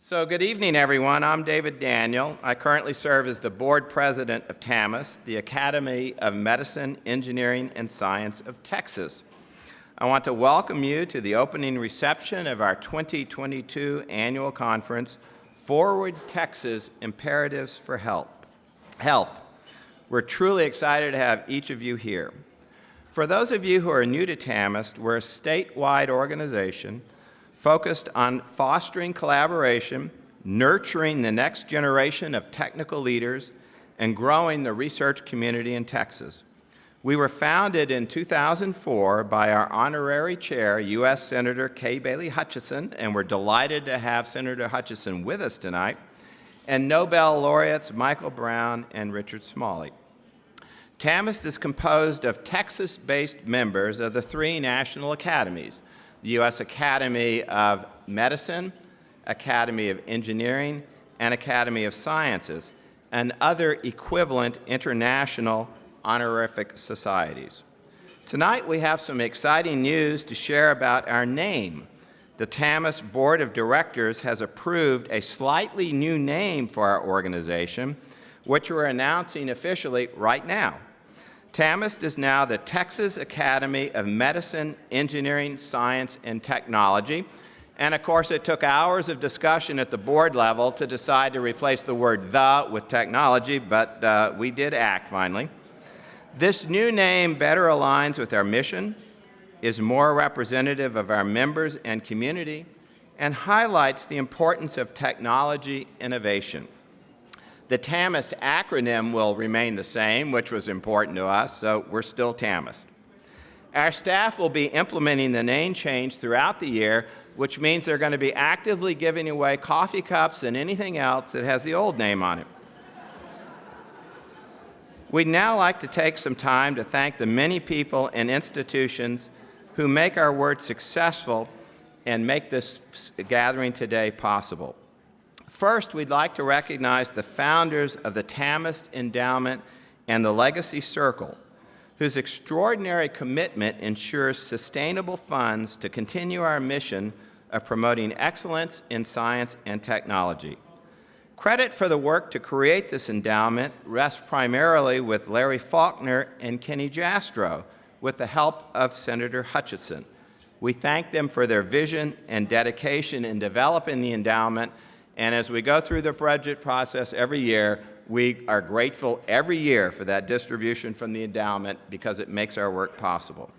So good evening, everyone. I'm David Daniel. I currently serve as the board president of TAMEST, the Academy of Medicine, Engineering, and Science of Texas. I want to welcome you to the opening reception of our 2022 annual conference, Forward Texas Imperatives for Health. We're truly excited to have each of you here. For those of you who are new to TAMEST, we're a statewide organization focused on fostering collaboration, nurturing the next generation of technical leaders, and growing the research community in Texas. We were founded in 2004 by our honorary chair, U.S. Senator Kay Bailey Hutchison, and we're delighted to have Senator Hutchison with us tonight, and Nobel laureates Michael Brown and Richard Smalley. TAMEST is composed of Texas-based members of the three national academies: the U.S. Academy of Medicine, Academy of Engineering, and Academy of Sciences, and other equivalent international honorific societies. Tonight we have some exciting news to share about our name. The TAMEST Board of Directors has approved a slightly new name for our organization, which we're announcing officially right now. TAMEST is now the Texas Academy of Medicine, Engineering, Science, and Technology. And of course, it took hours of discussion at the board level to decide to replace the word "the" with technology, but we did act finally. This new name better aligns with our mission, is more representative of our members and community, and highlights the importance of technology innovation. The TAMEST acronym will remain the same, which was important to us, so we're still TAMEST. Our staff will be implementing the name change throughout the year, which means they're going to be actively giving away coffee cups and anything else that has the old name on it. We'd now like to take some time to thank the many people and institutions who make our work successful and make this gathering today possible. First, we'd like to recognize the founders of the TAMEST Endowment and the Legacy Circle, whose extraordinary commitment ensures sustainable funds to continue our mission of promoting excellence in science and technology. Credit for the work to create this endowment rests primarily with Larry Faulkner and Kenny Jastrow, with the help of Senator Hutchison. We thank them for their vision and dedication in developing the endowment. And as we go through the budget process every year, we are grateful every year for that distribution from the endowment because it makes our work possible.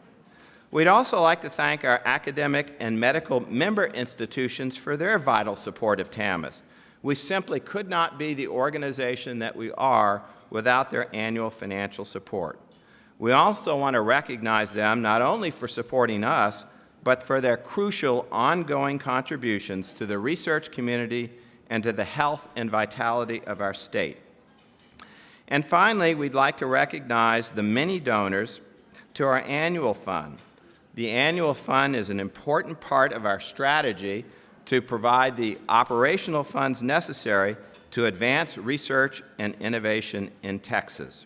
We'd also like to thank our academic and medical member institutions for their vital support of TAMEST. We simply could not be the organization that we are without their annual financial support. We also want to recognize them not only for supporting us, but for their crucial ongoing contributions to the research community and to the health and vitality of our state. And finally, we'd like to recognize the many donors to our annual fund. The annual fund is an important part of our strategy to provide the operational funds necessary to advance research and innovation in Texas.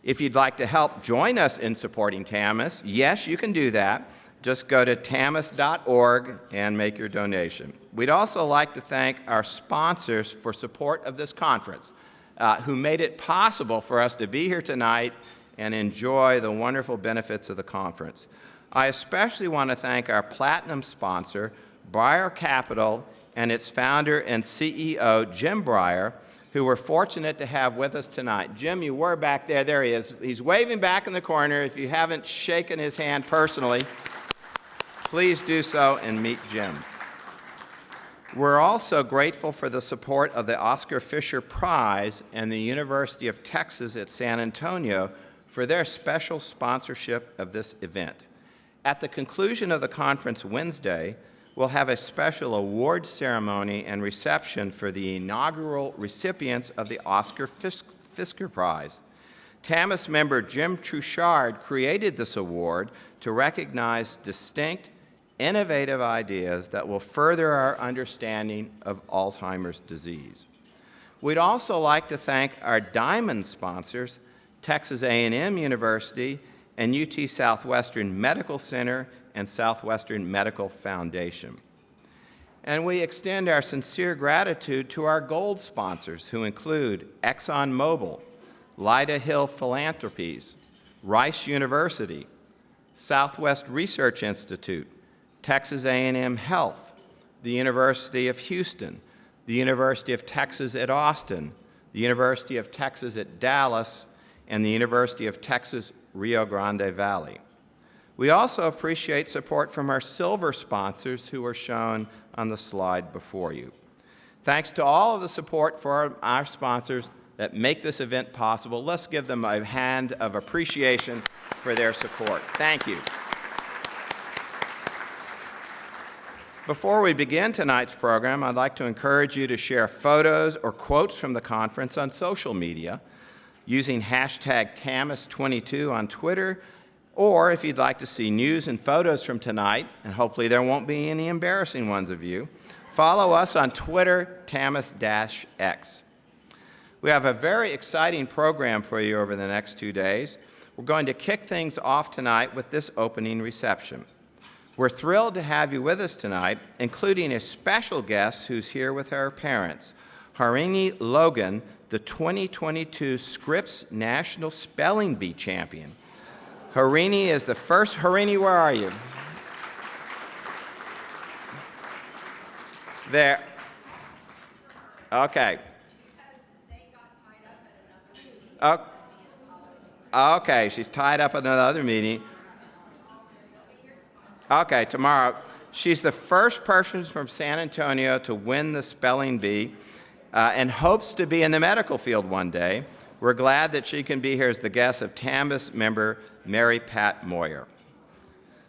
If you'd like to help join us in supporting TAMEST, yes, you can do that. Just go to tamest.org and make your donation. We'd also like to thank our sponsors for support of this conference, who made it possible for us to be here tonight and enjoy the wonderful benefits of the conference. I especially want to thank our platinum sponsor, Breyer Capital, and its founder and CEO, Jim Breyer, who we're fortunate to have with us tonight. Jim, you were back there. There he is. He's waving back in the corner. If you haven't shaken his hand personally, please do so and meet Jim. We're also grateful for the support of the Oscar Fisher Prize and the University of Texas at San Antonio for their special sponsorship of this event. At the conclusion of the conference Wednesday, we'll have a special award ceremony and reception for the inaugural recipients of the Oscar Fisher Prize. TAMEST member Jim Truchard created this award to recognize distinct, innovative ideas that will further our understanding of Alzheimer's disease. We'd also like to thank our diamond sponsors, Texas A&M University and UT Southwestern Medical Center and Southwestern Medical Foundation. And we extend our sincere gratitude to our gold sponsors, who include ExxonMobil, Lyda Hill Philanthropies, Rice University, Southwest Research Institute, Texas A&M Health, the University of Houston, the University of Texas at Austin, the University of Texas at Dallas, and the University of Texas Rio Grande Valley. We also appreciate support from our silver sponsors, who are shown on the slide before you. Thanks to all of the support for our sponsors that make this event possible. Let's give them a hand of appreciation for their support. Thank you. Before we begin tonight's program, I'd like to encourage you to share photos or quotes from the conference on social media using hashtag TAMEST22 on Twitter, or if you'd like to see news and photos from tonight, and hopefully there won't be any embarrassing ones of you, follow us on Twitter, TAMEST-X. We have a very exciting program for you over the next 2 days. We're going to kick things off tonight with this opening reception. We're thrilled to have you with us tonight, including a special guest who's here with her parents, Harini Logan, the 2022 Scripps National Spelling Bee champion. Harini is the first. Harini, where are you? There. Okay. Okay, she's tied up at another meeting. Okay, tomorrow. She's the first person from San Antonio to win the spelling bee and hopes to be in the medical field one day. We're glad that she can be here as the guest of TAMEST member Mary Pat Moyer.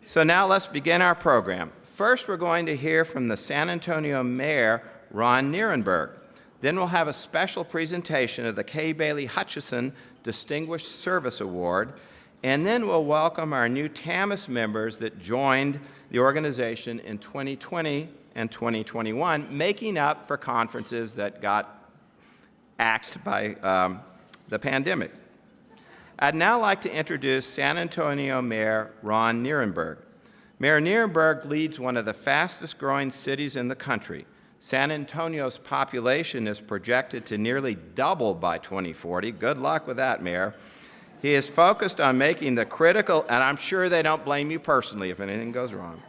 So now let's begin our program. First, we're going to hear from the San Antonio Mayor, Ron Nirenberg. Then we'll have a special presentation of the K. Bailey Hutchison Distinguished Service Award. And then we'll welcome our new TAMEST members that joined the organization in 2020 and 2021, making up for conferences that got axed by the pandemic. I'd now like to introduce San Antonio Mayor Ron Nirenberg. Mayor Nirenberg leads one of the fastest growing cities in the country. San Antonio's population is projected to nearly double by 2040. Good luck with that, Mayor. He is focused on making the critical, and I'm sure they don't blame you personally if anything goes wrong.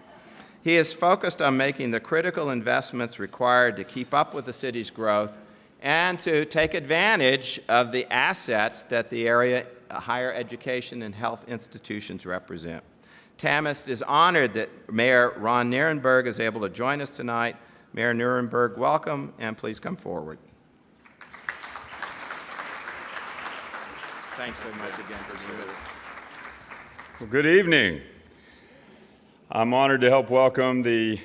He is focused on making the critical investments required to keep up with the city's growth and to take advantage of the assets that the area higher education and health institutions represent. TAMEST is honored that Mayor Ron Nirenberg is able to join us tonight. Mayor Nirenberg, welcome, and please come forward. Thanks so much again for being with us. Well, good evening. I'm honored to help welcome the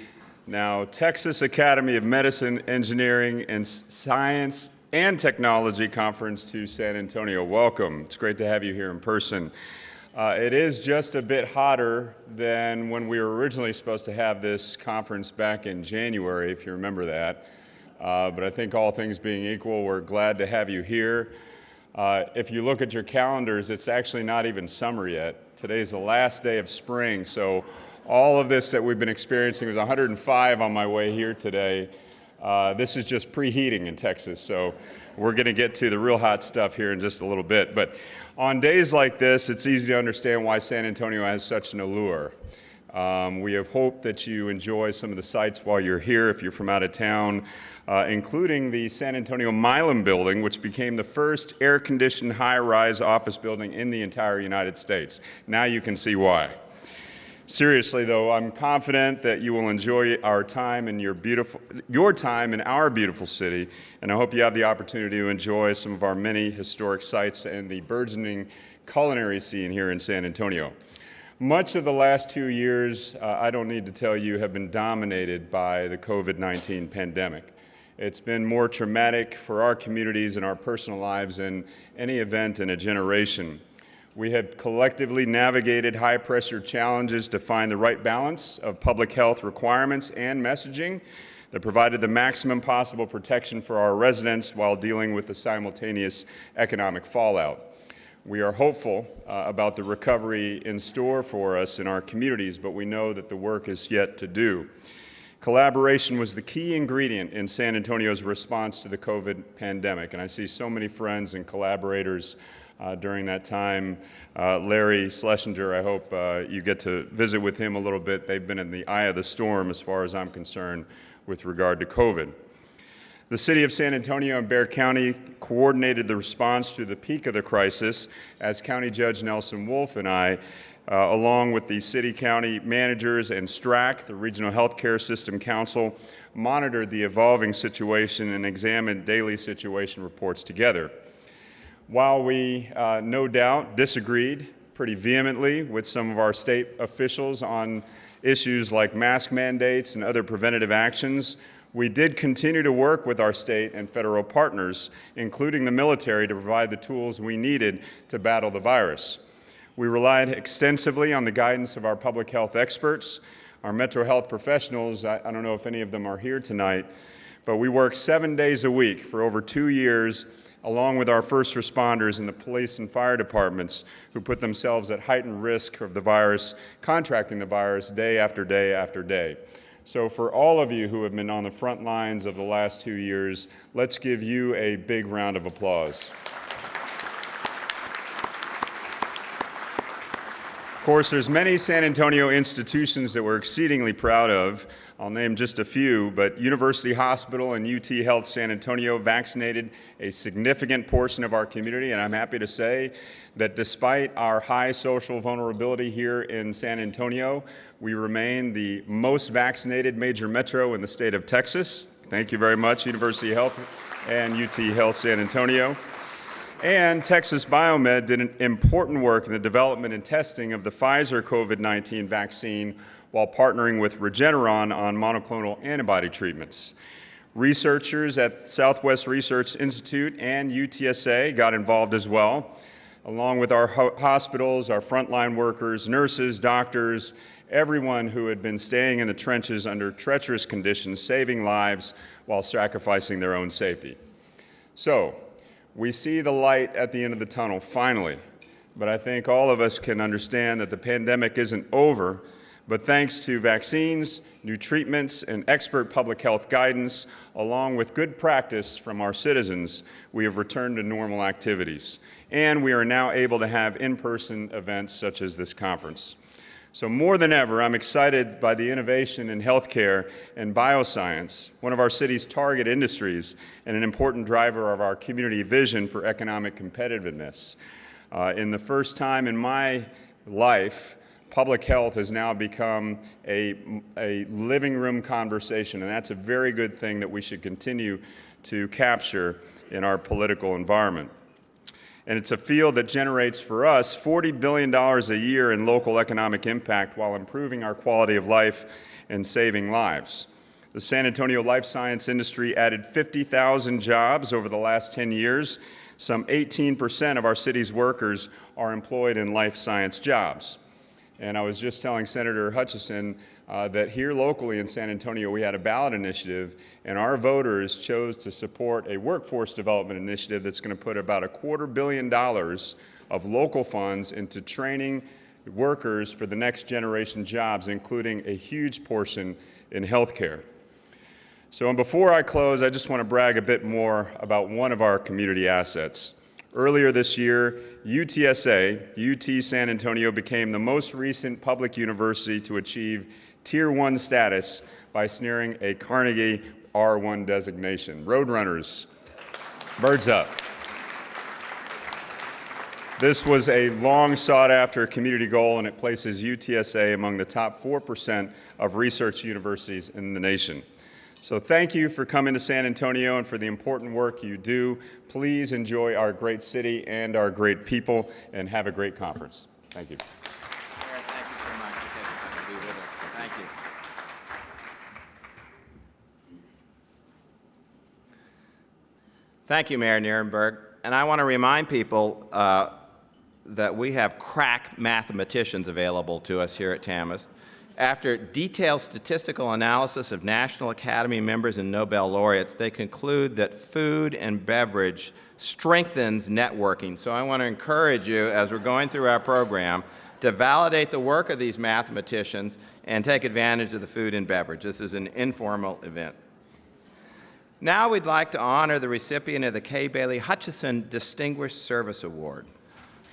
now Texas Academy of Medicine, Engineering, and Science and Technology Conference to San Antonio. Welcome. It's great to have you here in person. It is just a bit hotter than when we were originally supposed to have this conference back in January, if you remember that. But I think all things being equal, we're glad to have you here. If you look at your calendars, it's actually not even summer yet. Today's the last day of spring, so all of this that we've been experiencing was 105 on my way here today. This is just preheating in Texas, so we're going to get to the real hot stuff here in just a little bit. But on days like this, it's easy to understand why San Antonio has such an allure. We have hoped that you enjoy some of the sights while you're here if you're from out of town, including the San Antonio Milam building, which became the first air-conditioned high-rise office building in the entire United States. Now you can see why. Seriously, though, I'm confident that you will enjoy our time in your time in our beautiful city, and I hope you have the opportunity to enjoy some of our many historic sites and the burgeoning culinary scene here in San Antonio. Much of the last 2 years, I don't need to tell you, have been dominated by the COVID-19 pandemic. It's been more traumatic for our communities and our personal lives than any event in a generation. We have collectively navigated high-pressure challenges to find the right balance of public health requirements and messaging that provided the maximum possible protection for our residents while dealing with the simultaneous economic fallout. We are hopeful about the recovery in store for us in our communities, but we know that the work is yet to do. Collaboration was the key ingredient in San Antonio's response to the COVID pandemic, and I see so many friends and collaborators during that time. Larry Schlesinger, I hope you get to visit with him a little bit. They've been in the eye of the storm as far as I'm concerned with regard to COVID. The City of San Antonio and Bexar County coordinated the response to the peak of the crisis as County Judge Nelson Wolf and I, along with the city county managers and STRAC, the Regional Healthcare System Council, monitored the evolving situation and examined daily situation reports together. While we no doubt disagreed pretty vehemently with some of our state officials on issues like mask mandates and other preventative actions, we did continue to work with our state and federal partners, including the military, to provide the tools we needed to battle the virus. We relied extensively on the guidance of our public health experts, our mental health professionals. I don't know if any of them are here tonight, but we worked 7 days a week for over 2 years, along with our first responders in the police and fire departments who put themselves at heightened risk of the virus, contracting the virus day after day after day. So for all of you who have been on the front lines of the last 2 years, let's give you a big round of applause. Of course, there's many San Antonio institutions that we're exceedingly proud of. I'll name just a few, but University Hospital and UT Health San Antonio vaccinated a significant portion of our community, and I'm happy to say that despite our high social vulnerability here in San Antonio, we remain the most vaccinated major metro in the state of Texas. Thank you very much, University Health and UT Health San Antonio. And Texas Biomed did an important work in the development and testing of the Pfizer COVID-19 vaccine while partnering with Regeneron on monoclonal antibody treatments. Researchers at Southwest Research Institute and UTSA got involved as well, along with our hospitals, our frontline workers, nurses, doctors, everyone who had been staying in the trenches under treacherous conditions, saving lives while sacrificing their own safety. So, we see the light at the end of the tunnel, finally, but I think all of us can understand that the pandemic isn't over, but thanks to vaccines, new treatments, and expert public health guidance, along with good practice from our citizens, we have returned to normal activities, and we are now able to have in-person events such as this conference. So more than ever, I'm excited by the innovation in healthcare and bioscience, one of our city's target industries and an important driver of our community vision for economic competitiveness. In the first time in my life, public health has now become a living room conversation, and that's a very good thing that we should continue to capture in our political environment. And it's a field that generates for us $40 billion a year in local economic impact while improving our quality of life and saving lives. The San Antonio life science industry added 50,000 jobs over the last 10 years. Some 18% of our city's workers are employed in life science jobs. And I was just telling Senator Hutchison that here locally in San Antonio we had a ballot initiative, and our voters chose to support a workforce development initiative that's going to put about $250 million of local funds into training workers for the next generation jobs, including a huge portion in healthcare. So before I close, I just want to brag a bit more about one of our community assets. Earlier this year, UTSA, UT San Antonio, became the most recent public university to achieve Tier 1 status by snaring a Carnegie R1 designation. Roadrunners, birds up. This was a long sought-after community goal, and it places UTSA among the top 4% of research universities in the nation. So thank you for coming to San Antonio and for the important work you do. Please enjoy our great city and our great people, and have a great conference. Thank you. Thank you so much for taking time to be with us. Thank you. Thank you, Mayor Nirenberg. And I want to remind people that we have crack mathematicians available to us here at TAMEST. After detailed statistical analysis of National Academy members and Nobel laureates, they conclude that food and beverage strengthens networking. So I want to encourage you, as we're going through our program, to validate the work of these mathematicians and take advantage of the food and beverage. This is an informal event. Now we'd like to honor the recipient of the K. Bailey Hutchison Distinguished Service Award.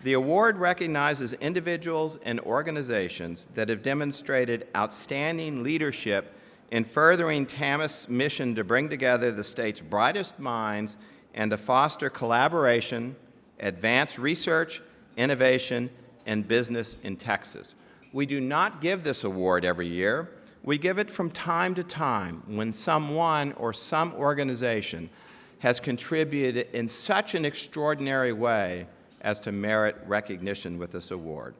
The award recognizes individuals and organizations that have demonstrated outstanding leadership in furthering TAMEST's mission to bring together the state's brightest minds and to foster collaboration, advance research, innovation, and business in Texas. We do not give this award every year. We give it from time to time when someone or some organization has contributed in such an extraordinary way as to merit recognition with this award.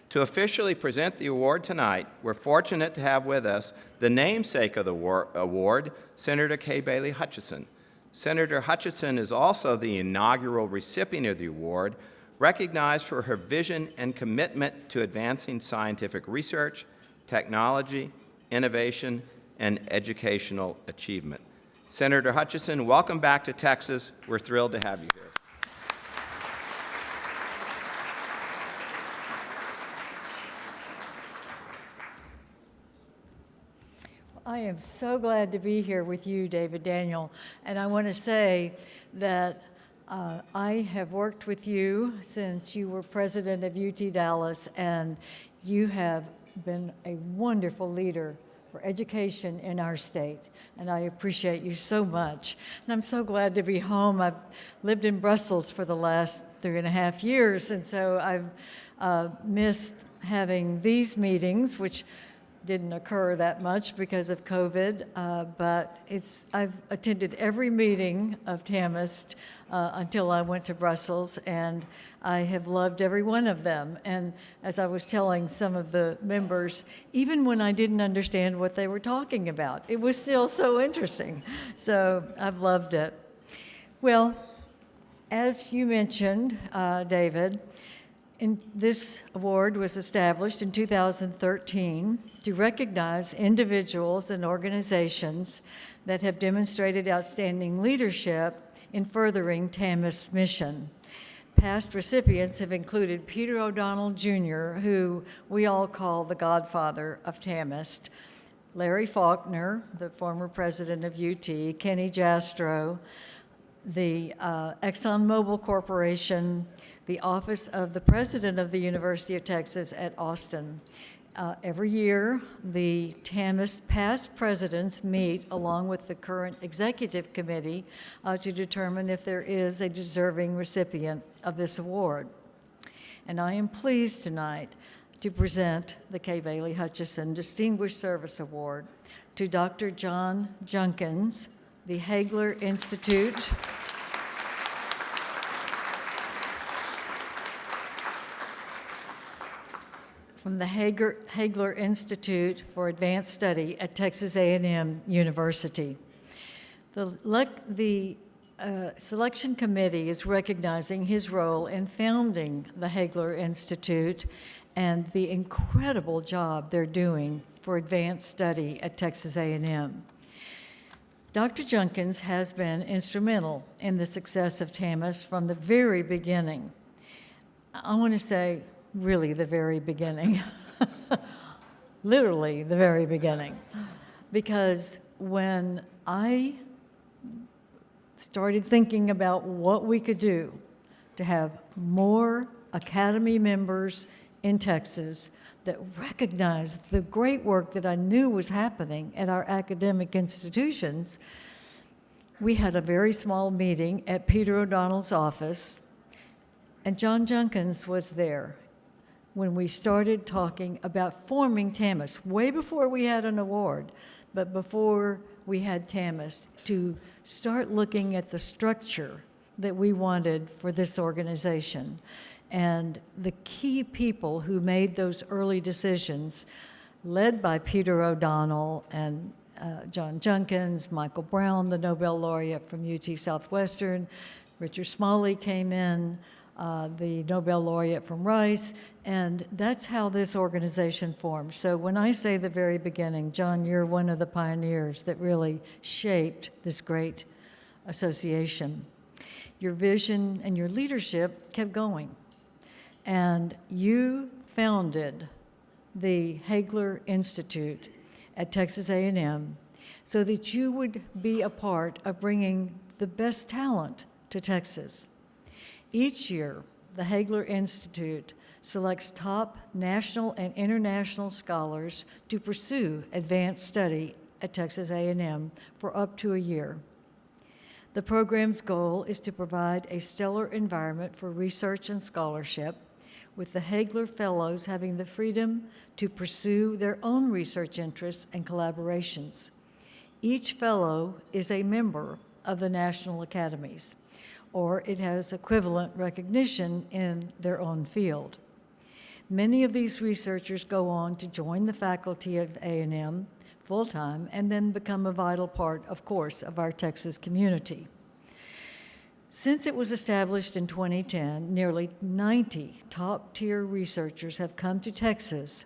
To officially present the award tonight, we're fortunate to have with us the namesake of the award, Senator K. Bailey Hutchison. Senator Hutchison is also the inaugural recipient of the award, recognized for her vision and commitment to advancing scientific research, technology, innovation, and educational achievement. Senator Hutchison, welcome back to Texas. We're thrilled to have you here. I am so glad to be here with you, David Daniel, and I want to say that I have worked with you since you were president of UT Dallas, and you have been a wonderful leader for education in our state, and I appreciate you so much. And I'm so glad to be home. I've lived in Brussels for the last 3.5 years, and so I've missed having these meetings, which didn't occur that much because of COVID, but I've attended every meeting of TAMEST until I went to Brussels, and I have loved every one of them. And as I was telling some of the members, even when I didn't understand what they were talking about, it was still so interesting. So I've loved it. Well, as you mentioned, David, this award was established in 2013 to recognize individuals and organizations that have demonstrated outstanding leadership in furthering TAMEST's mission. Past recipients have included Peter O'Donnell, Jr., who we all call the godfather of TAMEST, Larry Faulkner, the former president of UT, Kenny Jastrow, the ExxonMobil Corporation, the Office of the President of the University of Texas at Austin. Every year, the TAMEST past presidents meet along with the current executive committee to determine if there is a deserving recipient of this award. And I am pleased tonight to present the K. Bailey Hutchison Distinguished Service Award to Dr. John Junkins, the Hagler Institute, from the Hagler Institute for Advanced Study at Texas A&M University. The selection committee is recognizing his role in founding the Hagler Institute and the incredible job they're doing for advanced study at Texas A&M. Dr. Junkins has been instrumental in the success of TAMEST from the very beginning. I want to say, really the very beginning, literally the very beginning, because when I started thinking about what we could do to have more Academy members in Texas that recognized the great work that I knew was happening at our academic institutions, we had a very small meeting at Peter O'Donnell's office, and John Junkins was there when we started talking about forming TAMEST, way before we had an award, but before we had TAMEST, to start looking at the structure that we wanted for this organization. And the key people who made those early decisions, led by Peter O'Donnell and John Junkins, Michael Brown, the Nobel laureate from UT Southwestern, Richard Smalley came in, the Nobel laureate from Rice, and that's how this organization formed. So when I say the very beginning, John, you're one of the pioneers that really shaped this great association. Your vision and your leadership kept going, and you founded the Hagler Institute at Texas A&M so that you would be a part of bringing the best talent to Texas. Each year, the Hagler Institute selects top national and international scholars to pursue advanced study at Texas A&M for up to a year. The program's goal is to provide a stellar environment for research and scholarship, with the Hagler Fellows having the freedom to pursue their own research interests and collaborations. Each fellow is a member of the national academies, or it has equivalent recognition in their own field. Many of these researchers go on to join the faculty of A&M full-time and then become a vital part, of course, of our Texas community. Since it was established in 2010, nearly 90 top-tier researchers have come to Texas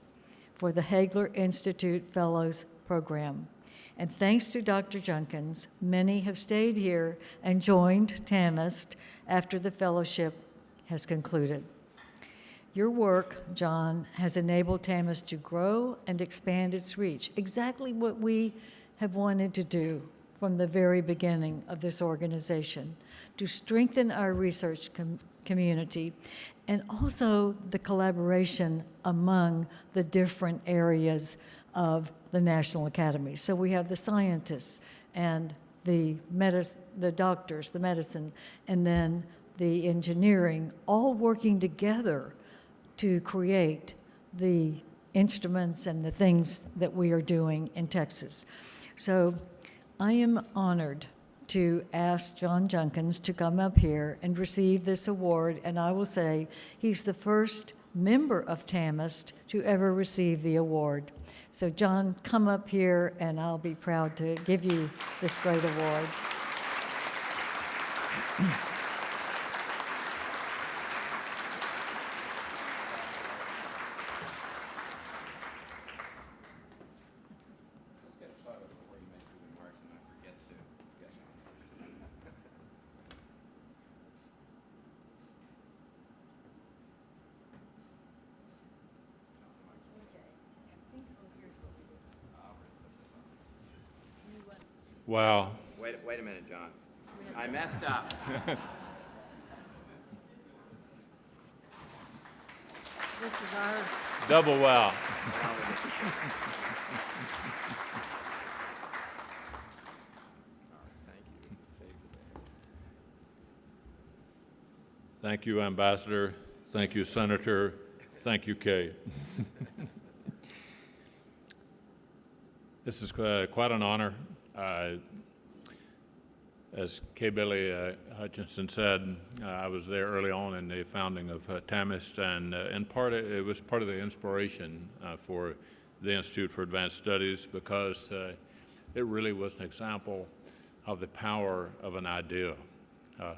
for the Hagler Institute Fellows Program. And thanks to Dr. Junkins, many have stayed here and joined TAMEST after the fellowship has concluded. Your work, John, has enabled TAMEST to grow and expand its reach, exactly what we have wanted to do from the very beginning of this organization, to strengthen our research community and also the collaboration among the different areas of the National Academy. So we have the scientists and the doctors, the medicine, and then the engineering, all working together to create the instruments and the things that we are doing in Texas. So I am honored to ask John Junkins to come up here and receive this award, and I will say he's the first member of TAMEST to ever receive the award. So John, come up here and I'll be proud to give you this great award. Let's get a photo before you make the remarks and I forget to get one. Wow. Wait a minute, John. I messed up. This is our Double wow. Thank you, Ambassador. Thank you, Senator. Thank you, Kay. This is quite an honor. As Kay Billy Hutchison said, I was there early on in the founding of TAMEST, and in part it was part of the inspiration for the Institute for Advanced Studies, because it really was an example of the power of an idea.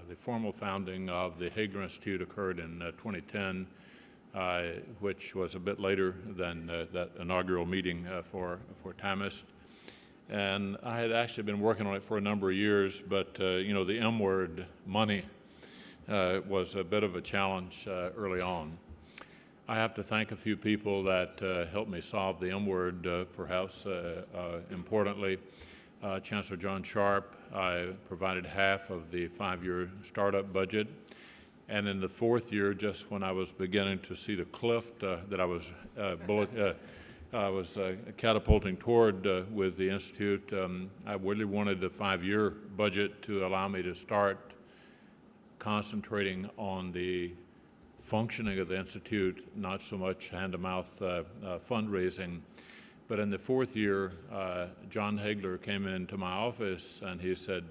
The formal founding of the Hagler Institute occurred in 2010, which was a bit later than that inaugural meeting for TAMEST. And I had actually been working on it for a number of years, but you know, the M word, money, was a bit of a challenge early on. I have to thank a few people that helped me solve the M word, perhaps importantly. Chancellor John Sharp provided half of the 5-year startup budget. And in the 4th year, just when I was beginning to see the cliff that I was catapulting toward with the Institute, I really wanted the 5-year budget to allow me to start concentrating on the functioning of the Institute, not so much hand-to-mouth fundraising. But in the 4th year, John Hagler came into my office and he said,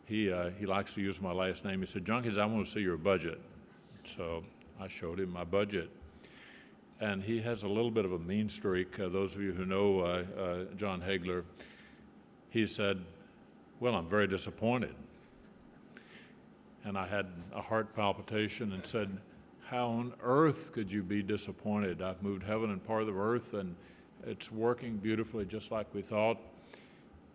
he likes to use my last name. He said, "Junkins, I want to see your budget." So I showed him my budget. And he has a little bit of a mean streak. Those of you who know John Hagler, he said, "Well, I'm very disappointed." And I had a heart palpitation and said, "How on earth could you be disappointed? I've moved heaven and part of the earth, and it's working beautifully just like we thought."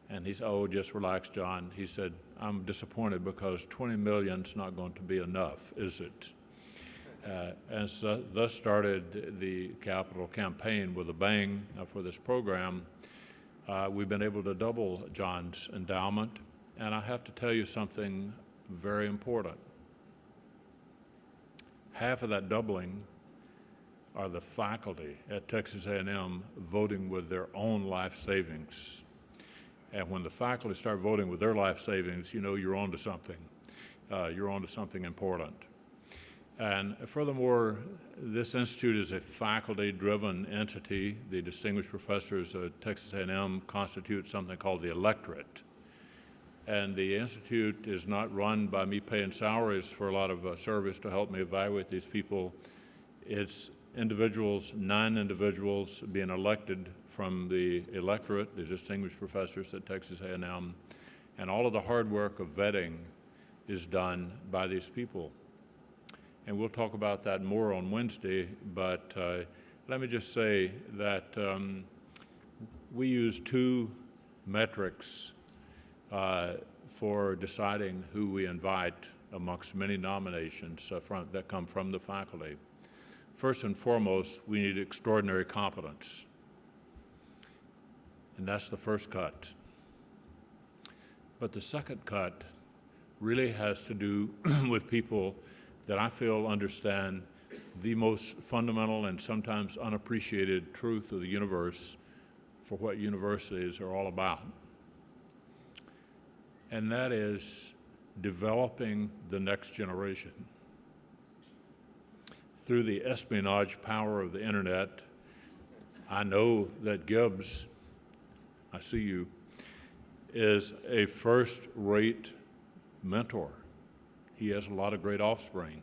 And he said, "Oh, just relax, John." He said, "I'm disappointed because $20 million's not going to be enough, is it?" and so thus started the capital campaign with a bang for this program. We've been able to double John's endowment, and I have to tell you something very important. Half of that doubling are the faculty at Texas A&M voting with their own life savings. And when the faculty start voting with their life savings, you know you're on to something. You're on to something important. And furthermore, this institute is a faculty-driven entity. The distinguished professors at Texas A&M constitute something called the electorate. And the institute is not run by me paying salaries for a lot of service to help me evaluate these people. It's individuals, 9 individuals being elected from the electorate, the distinguished professors at Texas A&M, and all of the hard work of vetting is done by these people. And we'll talk about that more on Wednesday, but let me just say that we use 2 metrics for deciding who we invite amongst many nominations that come from the faculty. First and foremost, we need extraordinary competence, and that's the first cut. But the second cut really has to do with people that I feel understand the most fundamental and sometimes unappreciated truth of the universe for what universities are all about. And that is developing the next generation. Through the espionage power of the internet, I know that Gibbs, I see you, is a first-rate mentor. He has a lot of great offspring.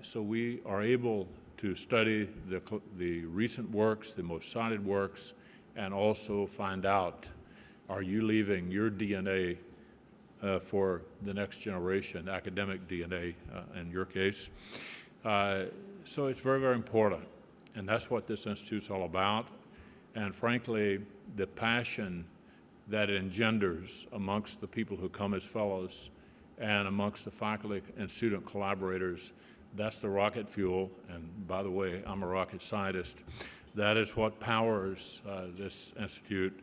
So we are able to study the recent works, the most cited works, and also find out, are you leaving your DNA for the next generation, academic DNA in your case. So it's very, very important. And that's what this institute's all about. And frankly, the passion that it engenders amongst the people who come as fellows and amongst the faculty and student collaborators, that's the rocket fuel. And by the way, I'm a rocket scientist. That is what powers this institute.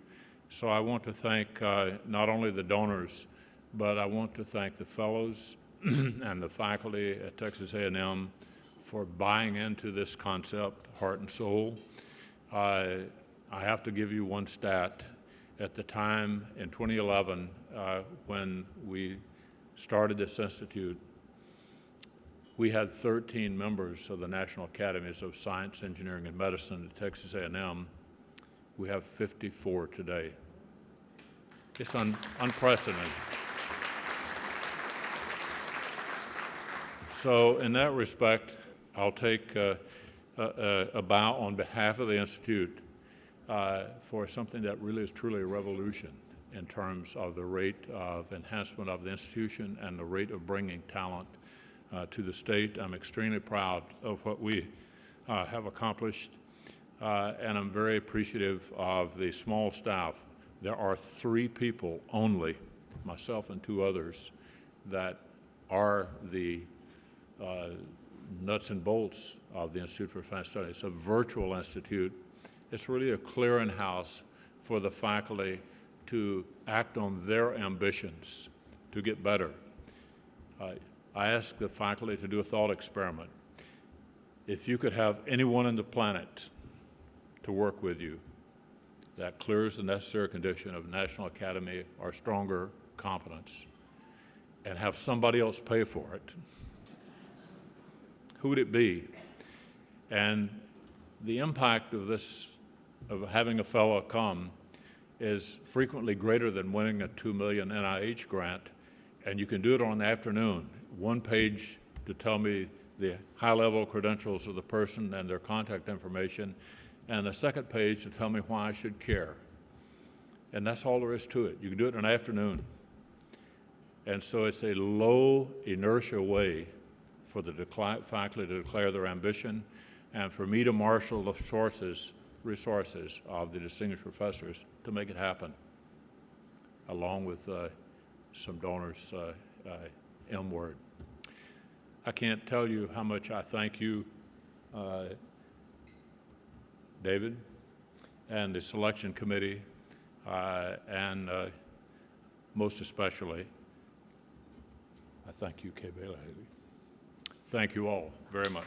So I want to thank not only the donors, but I want to thank the fellows and the faculty at Texas A&M for buying into this concept, heart and soul. I have to give you one stat. At the time in 2011, when we started this institute, we had 13 members of the National Academies of Science, Engineering, and Medicine at Texas A&M. We have 54 today. It's unprecedented. So in that respect, I'll take a bow on behalf of the Institute for something that really is truly a revolution in terms of the rate of enhancement of the institution and the rate of bringing talent to the state. I'm extremely proud of what we have accomplished, and I'm very appreciative of the small staff. There are 3 people only, myself and 2 others, that are the nuts and bolts of the Institute for Advanced Studies. It's a virtual institute. It's really a clearinghouse for the faculty to act on their ambitions to get better. I asked the faculty to do a thought experiment. If you could have anyone on the planet to work with you that clears the necessary condition of National Academy or stronger competence, and have somebody else pay for it, who would it be? And the impact of this, of having a fellow come, is frequently greater than winning a $2 million NIH grant, and you can do it on the afternoon. 1 page to tell me the high-level credentials of the person and their contact information, and a second page to tell me why I should care. And that's all there is to it. You can do it in an afternoon. And so it's a low inertia way for the faculty to declare their ambition, and for me to marshal the resources of the distinguished professors to make it happen, along with some donors, M-word. I can't tell you how much I thank you, David, and the selection committee, and most especially, I thank you, Kay Bailey. Thank you all very much.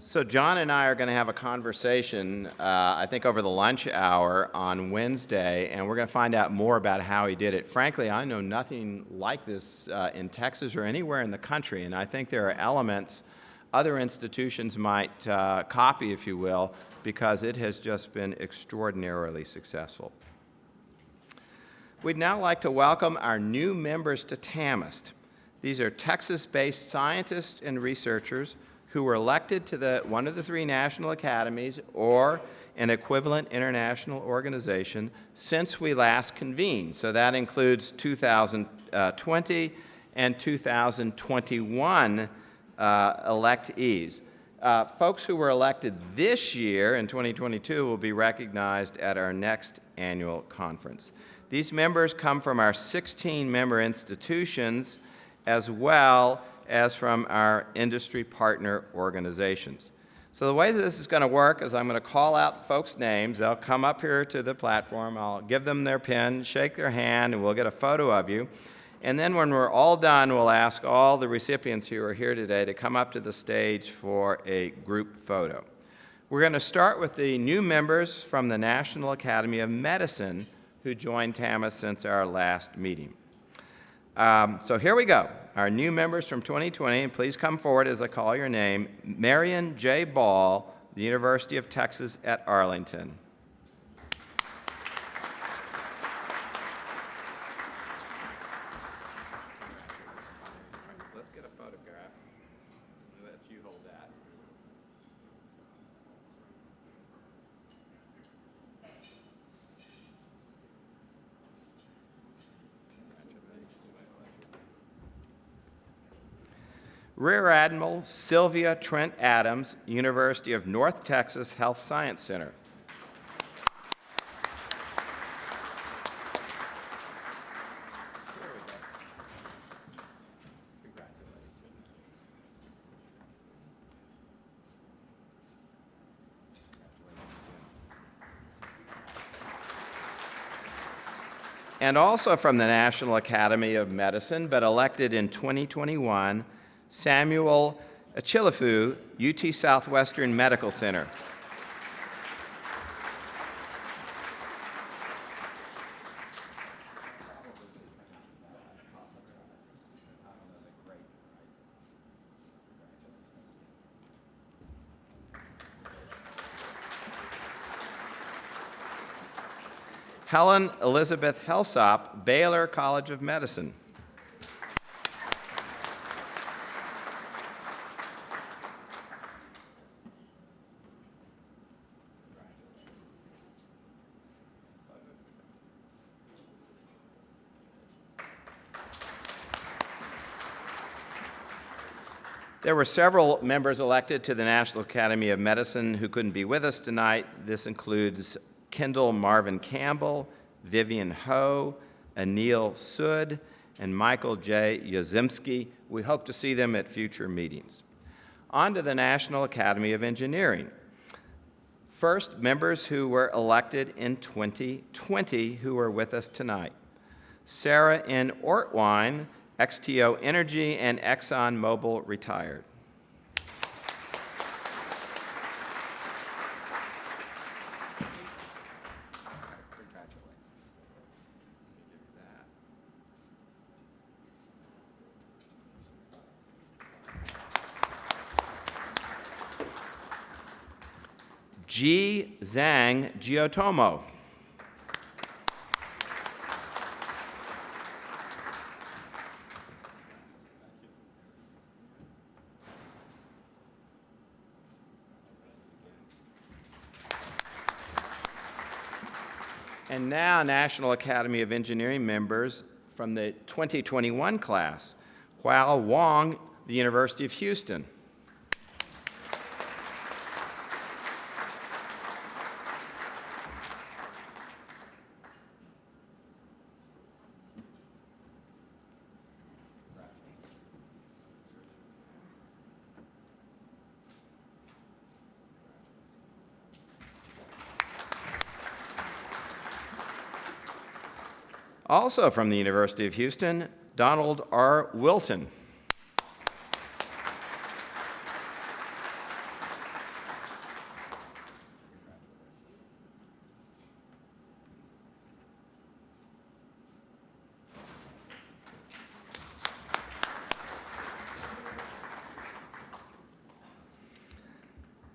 So John and I are going to have a conversation, I think over the lunch hour on Wednesday, and we're going to find out more about how he did it. Frankly, I know nothing like this in Texas or anywhere in the country, and I think there are elements other institutions might copy, if you will, because it has just been extraordinarily successful. We'd now like to welcome our new members to TAMEST. These are Texas-based scientists and researchers who were elected to one of the 3 national academies or an equivalent international organization since we last convened. So that includes 2020 and 2021 electees. Folks who were elected this year in 2022 will be recognized at our next annual conference. These members come from our 16 member institutions as well as from our industry partner organizations. So the way that this is going to work is I'm going to call out folks' names. They'll come up here to the platform. I'll give them their pen, shake their hand, and we'll get a photo of you. And then when we're all done, we'll ask all the recipients who are here today to come up to the stage for a group photo. We're going to start with the new members from the National Academy of Medicine who joined TAMEST since our last meeting. So here we go. Our new members from 2020, and please come forward as I call your name. Marion J. Ball, the University of Texas at Arlington. Let's get a photograph. I'll let you hold that. Rear Admiral Sylvia Trent Adams, University of North Texas Health Science Center. And also from the National Academy of Medicine, but elected in 2021, Samuel Achillefu, UT Southwestern Medical Center. Helen Elizabeth Helsop, Baylor College of Medicine. There were several members elected to the National Academy of Medicine who couldn't be with us tonight. This includes Kendall Marvin Campbell, Vivian Ho, Anil Sood, and Michael J. Yazimski. We hope to see them at future meetings. On to the National Academy of Engineering. First, members who were elected in 2020 who are with us tonight. Sarah N. Ortwine, XTO Energy and Exxon Mobil retired. Ji Zhang Giotomo. And now, National Academy of Engineering members from the 2021 class. Hua Wong, the University of Houston. Also from the University of Houston, Donald R. Wilton.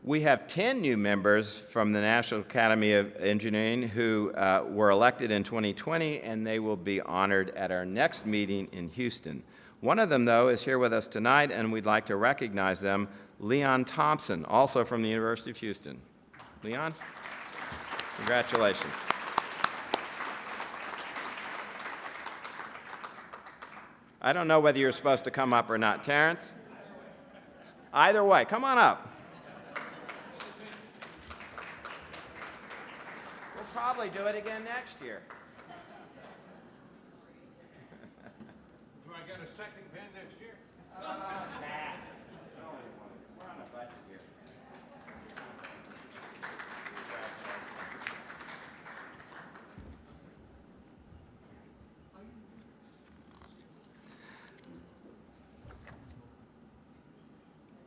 We have 10 new members from the National Academy of Engineering who were elected in 2020, and they will be honored at our next meeting in Houston. One of them, though, is here with us tonight, and we'd like to recognize them, Leon Thompson, also from the University of Houston. Leon, congratulations. I don't know whether you're supposed to come up or not. Terrence? Either way, come on up. Probably do it again next year. Do I get a second pen next year? We're on a budget here.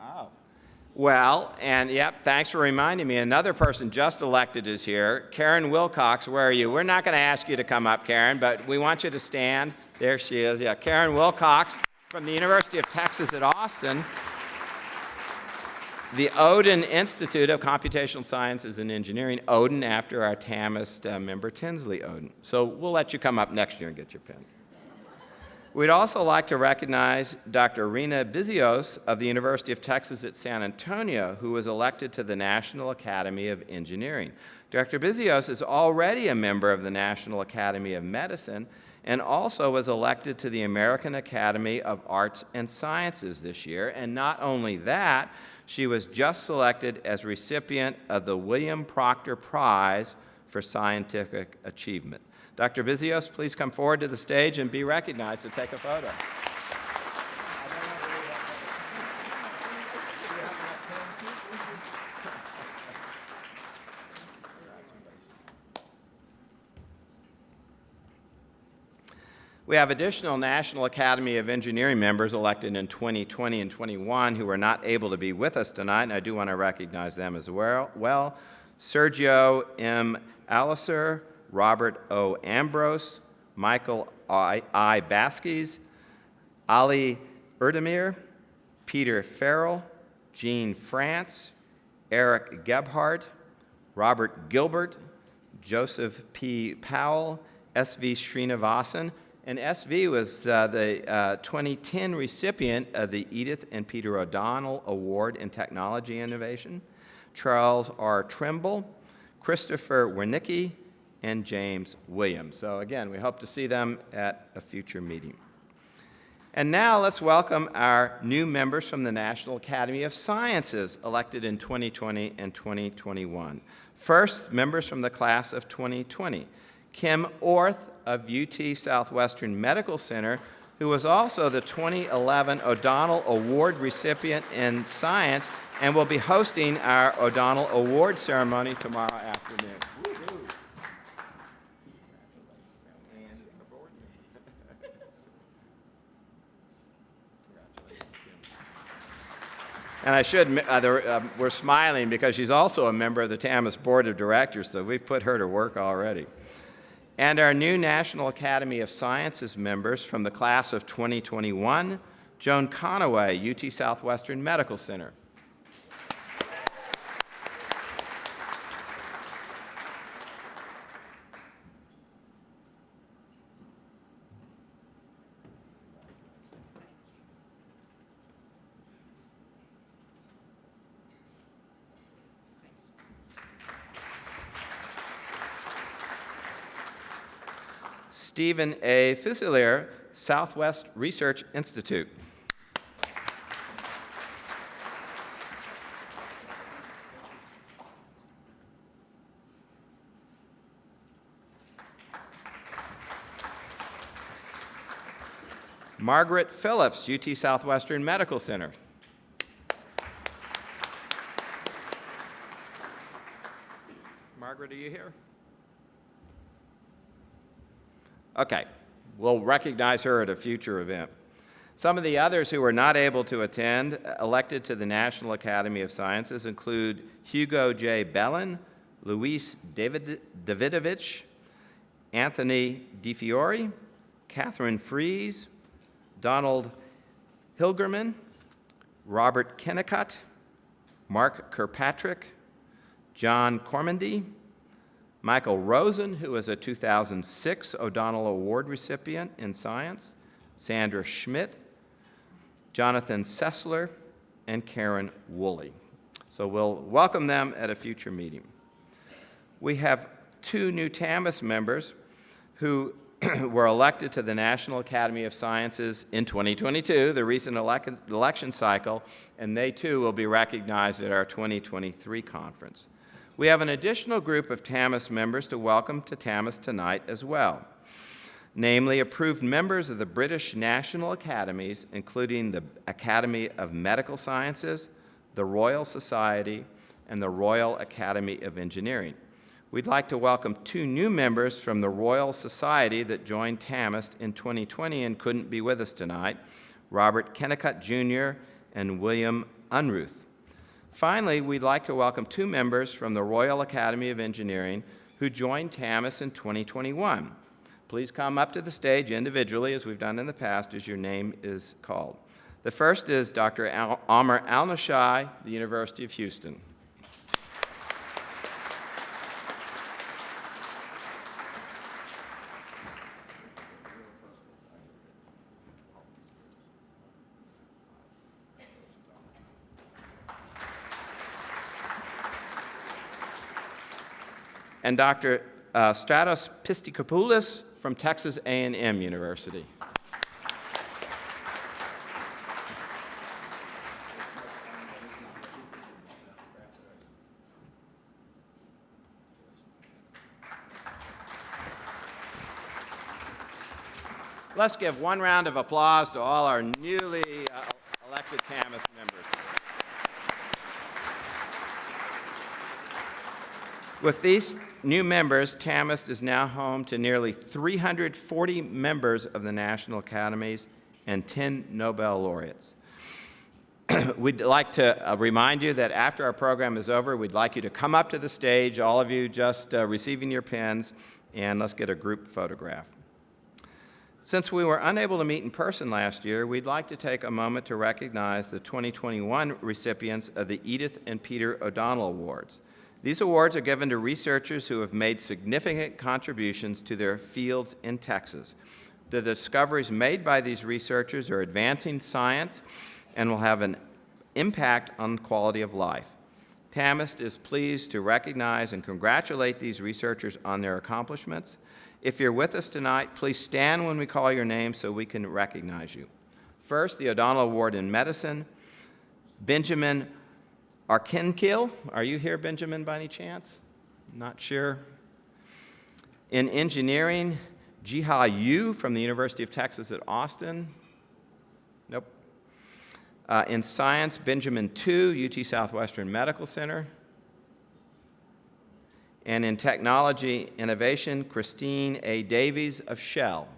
Oh. Well, and yep, thanks for reminding me. Another person just elected is here. Karen Wilcox, where are you? We're not going to ask you to come up, Karen, but we want you to stand. There she is. Yeah, Karen Wilcox from the University of Texas at Austin. The Odin Institute of Computational Sciences and Engineering, Odin after our TAMEST member Tinsley Odin. So we'll let you come up next year and get your pen. We'd also like to recognize Dr. Rena Bizios of the University of Texas at San Antonio, who was elected to the National Academy of Engineering. Dr. Bizios is already a member of the National Academy of Medicine and also was elected to the American Academy of Arts and Sciences this year. And not only that, she was just selected as recipient of the William Proctor Prize for Scientific Achievement. Dr. Bizios, please come forward to the stage and be recognized to take a photo. We have additional National Academy of Engineering members elected in 2020 and 21 who are not able to be with us tonight, and I do want to recognize them as well. Sergio M. Alicer, Robert O. Ambrose, Michael I. Baskis, Ali Erdemir, Peter Farrell, Jean France, Eric Gebhardt, Robert Gilbert, Joseph P. Powell, S.V. Srinivasan, and S.V. was the 2010 recipient of the Edith and Peter O'Donnell Award in Technology Innovation, Charles R. Trimble, Christopher Wernicke, and James Williams. So again, we hope to see them at a future meeting. And now let's welcome our new members from the National Academy of Sciences elected in 2020 and 2021. First, members from the class of 2020. Kim Orth of UT Southwestern Medical Center, who was also the 2011 O'Donnell Award recipient in science and will be hosting our O'Donnell Award ceremony tomorrow afternoon. And I should, we're smiling because she's also a member of the TAMEST Board of Directors, so we've put her to work already. And our new National Academy of Sciences members from the class of 2021, Joan Conaway, UT Southwestern Medical Center. Stephen A. Fusilier, Southwest Research Institute. Margaret Phillips, UT Southwestern Medical Center. Margaret, are you here? Okay, we'll recognize her at a future event. Some of the others who were not able to attend, elected to the National Academy of Sciences, include Hugo J. Bellin, Luis Davidovich, Anthony DiFiore, Catherine Fries, Donald Hilgerman, Robert Kennicott, Mark Kirkpatrick, John Cormandy, Michael Rosen, who is a 2006 O'Donnell Award recipient in science, Sandra Schmidt, Jonathan Sessler, and Karen Woolley. So we'll welcome them at a future meeting. We have 2 new TAMEST members who were elected to the National Academy of Sciences in 2022, the recent election cycle, and they too will be recognized at our 2023 conference. We have an additional group of TAMEST members to welcome to TAMEST tonight as well, namely approved members of the British National Academies, including the Academy of Medical Sciences, the Royal Society, and the Royal Academy of Engineering. We'd like to welcome 2 new members from the Royal Society that joined TAMEST in 2020 and couldn't be with us tonight, Robert Kennicott Jr. and William Unruth. Finally, we'd like to welcome 2 members from the Royal Academy of Engineering who joined TAMEST in 2021. Please come up to the stage individually, as we've done in the past, as your name is called. The first is Dr. Amr Al-Nashai, the University of Houston. And Dr. Stratos Pistikopoulos from Texas A&M University. Let's give one round of applause to all our newly elected TAMEST members. With these new members, TAMEST is now home to nearly 340 members of the National Academies and 10 Nobel laureates. We'd like to remind you that after our program is over, we'd like you to come up to the stage, all of you just receiving your pens, and let's get a group photograph. Since we were unable to meet in person last year, we'd like to take a moment to recognize the 2021 recipients of the Edith and Peter O'Donnell Awards. These awards are given to researchers who have made significant contributions to their fields in Texas. The discoveries made by these researchers are advancing science and will have an impact on quality of life. TAMEST is pleased to recognize and congratulate these researchers on their accomplishments. If you're with us tonight, please stand when we call your name so we can recognize you. First, the O'Donnell Award in Medicine, Benjamin Arkinkill. Are you here, Benjamin, by any chance? Not sure. In engineering, Jiha Yu from the University of Texas at Austin. Nope. In science, Benjamin Tu, UT Southwestern Medical Center. And in technology innovation, Christine A. Davies of Shell.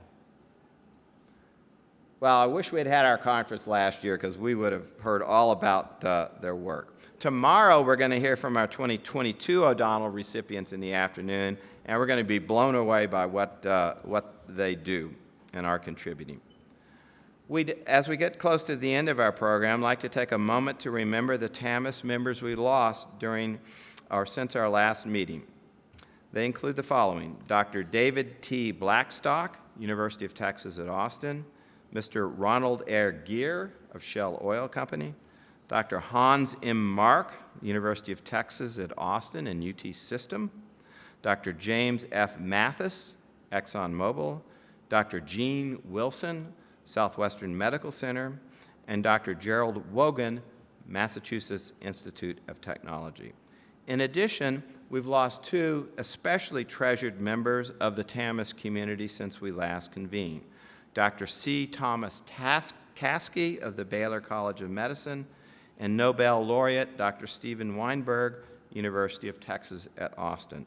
Well, I wish we had had our conference last year because we would have heard all about their work. Tomorrow, we're going to hear from our 2022 O'Donnell recipients in the afternoon, and we're going to be blown away by what they do and are contributing. As we get close to the end of our program, I'd like to take a moment to remember the TAMEST members we lost since our last meeting. They include the following: Dr. David T. Blackstock, University of Texas at Austin, Mr. Ronald R. Gear of Shell Oil Company, Dr. Hans M. Mark, University of Texas at Austin and UT System, Dr. James F. Mathis, ExxonMobil, Dr. Gene Wilson, Southwestern Medical Center, and Dr. Gerald Wogan, Massachusetts Institute of Technology. In addition, we've lost two especially treasured members of the TAMEST community since we last convened. Dr. C. Thomas Caskey of the Baylor College of Medicine, and Nobel laureate Dr. Steven Weinberg, University of Texas at Austin.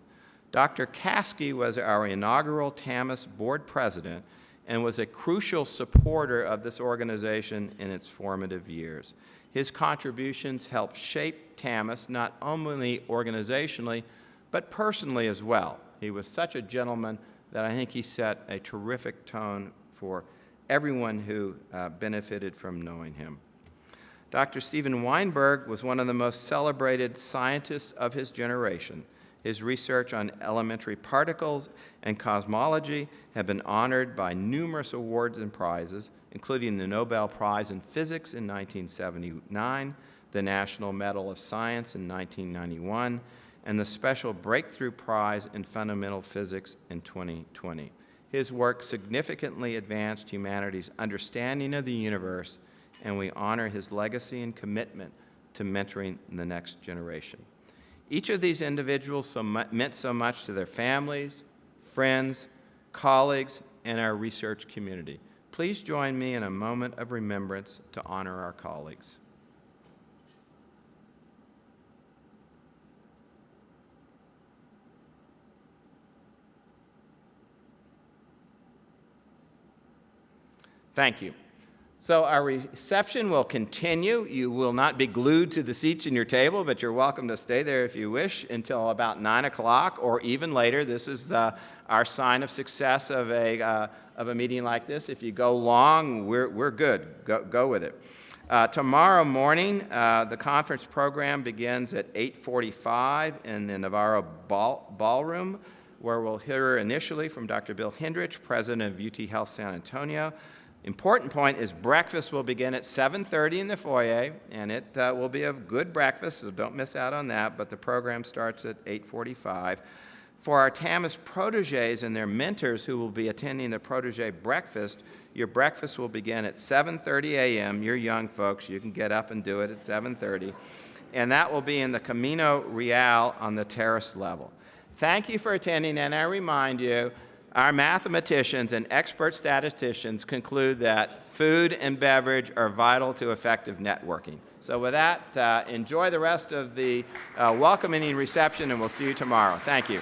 Dr. Caskey was our inaugural TAMEST board president and was a crucial supporter of this organization in its formative years. His contributions helped shape TAMEST not only organizationally, but personally as well. He was such a gentleman that I think he set a terrific tone for everyone who benefited from knowing him. Dr. Steven Weinberg was one of the most celebrated scientists of his generation. His research on elementary particles and cosmology have been honored by numerous awards and prizes, including the Nobel Prize in Physics in 1979, the National Medal of Science in 1991, and the Special Breakthrough Prize in Fundamental Physics in 2020. His work significantly advanced humanity's understanding of the universe, and we honor his legacy and commitment to mentoring the next generation. Each of these individuals meant so much to their families, friends, colleagues, and our research community. Please join me in a moment of remembrance to honor our colleagues. Thank you. So our reception will continue. You will not be glued to the seats in your table, but you're welcome to stay there if you wish until about 9 o'clock or even later. This is our sign of success of a meeting like this. If you go long, we're good. Go with it. Tomorrow morning, the conference program begins at 8:45 in the Navarro Ballroom, where we'll hear initially from Dr. Bill Hendrich, president of UT Health San Antonio. Important point is breakfast will begin at 7:30 in the foyer, and it will be a good breakfast, so don't miss out on that, but the program starts at 8:45. For our TAMEST proteges and their mentors who will be attending the protege breakfast, your breakfast will begin at 7:30 a.m. You're young folks, you can get up and do it at 7:30, and that will be in the Camino Real on the terrace level. Thank you for attending, and I remind you, our mathematicians and expert statisticians conclude that food and beverage are vital to effective networking. So with that, enjoy the rest of the welcoming reception, and we'll see you tomorrow. Thank you.